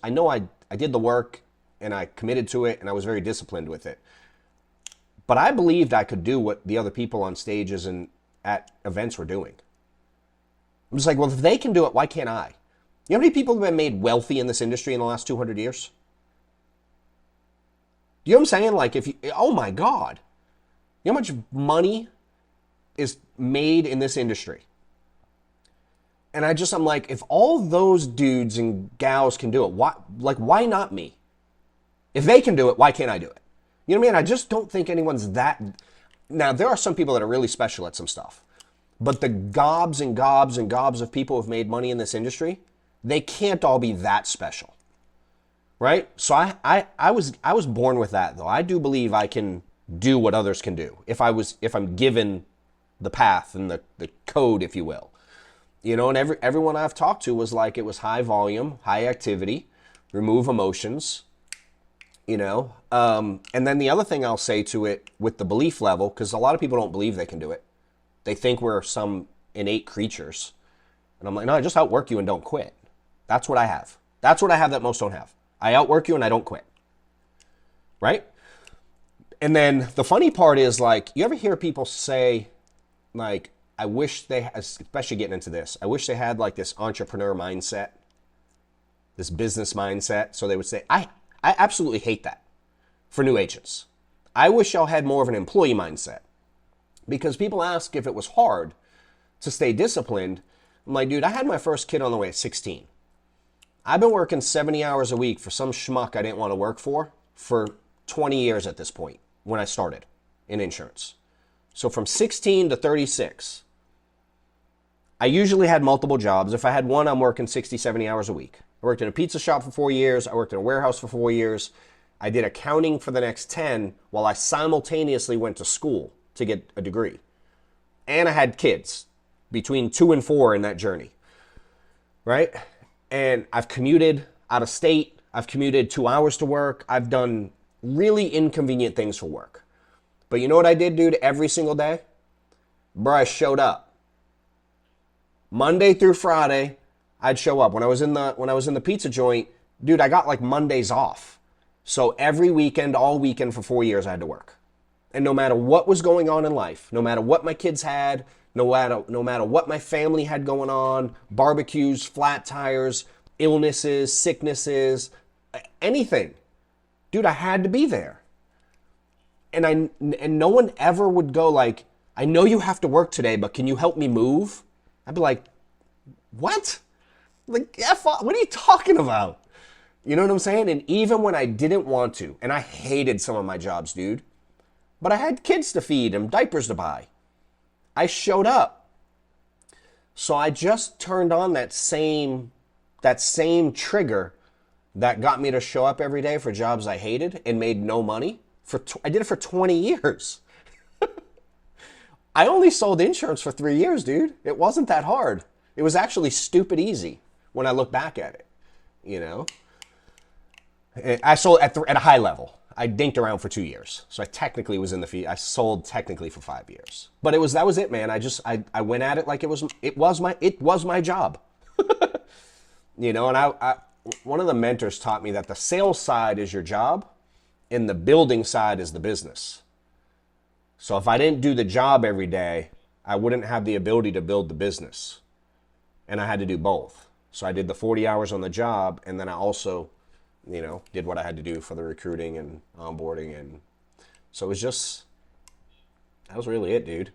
I know I did the work and I committed to it and I was very disciplined with it. But I believed I could do what the other people on stages and at events were doing. I'm just like, well, if they can do it, why can't I? You know how many people have been made wealthy in this industry in the last 200 years? You know what I'm saying? Like, if you, oh my God, you know how much money is made in this industry? And I'm like, if all those dudes and gals can do it, why not me? If they can do it, why can't I do it? You know what I mean? I just don't think anyone's that. Now, there are some people that are really special at some stuff, but the gobs and gobs and gobs of people who have made money in this industry, they can't all be that special, right? So I was born with that, though. I do believe I can do what others can do if I'm given the path and the code, if you will. You know, and everyone I've talked to was like, it was high volume, high activity, remove emotions, you know. And then the other thing I'll say to it with the belief level, because a lot of people don't believe they can do it. They think we're some innate creatures. And I'm like, no, I just outwork you and don't quit. That's what I have. That's what I have that most don't have. I outwork you and I don't quit. Right? And then the funny part is, like, you ever hear people say, like, I wish they, especially getting into this, I wish they had like this entrepreneur mindset, this business mindset. So they would say, I absolutely hate that for new agents. I wish y'all had more of an employee mindset, because people ask if it was hard to stay disciplined. I'm like, dude, I had my first kid on the way at 16. I've been working 70 hours a week for some schmuck I didn't want to work for 20 years at this point when I started in insurance. So from 16 to 36, I usually had multiple jobs. If I had one, I'm working 60, 70 hours a week. I worked in a pizza shop for 4 years. I worked in a warehouse for 4 years. I did accounting for the next 10 while I simultaneously went to school to get a degree. And I had kids between 2 and 4 in that journey, right? And I've commuted out of state. I've commuted 2 hours to work. I've done really inconvenient things for work. But you know what I did, dude, every single day? Bro, I showed up. Monday through Friday, I'd show up. When I was in the pizza joint, dude, I got like Mondays off. So every weekend, all weekend for 4 years, I had to work. And no matter what was going on in life, no matter what my kids had, no matter what my family had going on, barbecues, flat tires, illnesses, sicknesses, anything, dude, I had to be there. And no one ever would go like, I know you have to work today, but can you help me move? I'd be like, what? Like, what are you talking about? You know what I'm saying? And even when I didn't want to, and I hated some of my jobs, dude, but I had kids to feed and diapers to buy, I showed up. So I just turned on that same trigger that got me to show up every day for jobs I hated and made no money. I did it for 20 years. I only sold insurance for 3 years, dude. It wasn't that hard. It was actually stupid easy when I look back at it, you know? I sold at a high level. I dinked around for 2 years. So I technically was in the field. I sold technically for 5 years. But that was it, man. I went at it like it was my job. You know, and one of the mentors taught me that the sales side is your job and the building side is the business. So if I didn't do the job every day, I wouldn't have the ability to build the business. And I had to do both. So I did the 40 hours on the job, and then I also, you know, did what I had to do for the recruiting and onboarding. And so that was really it, dude.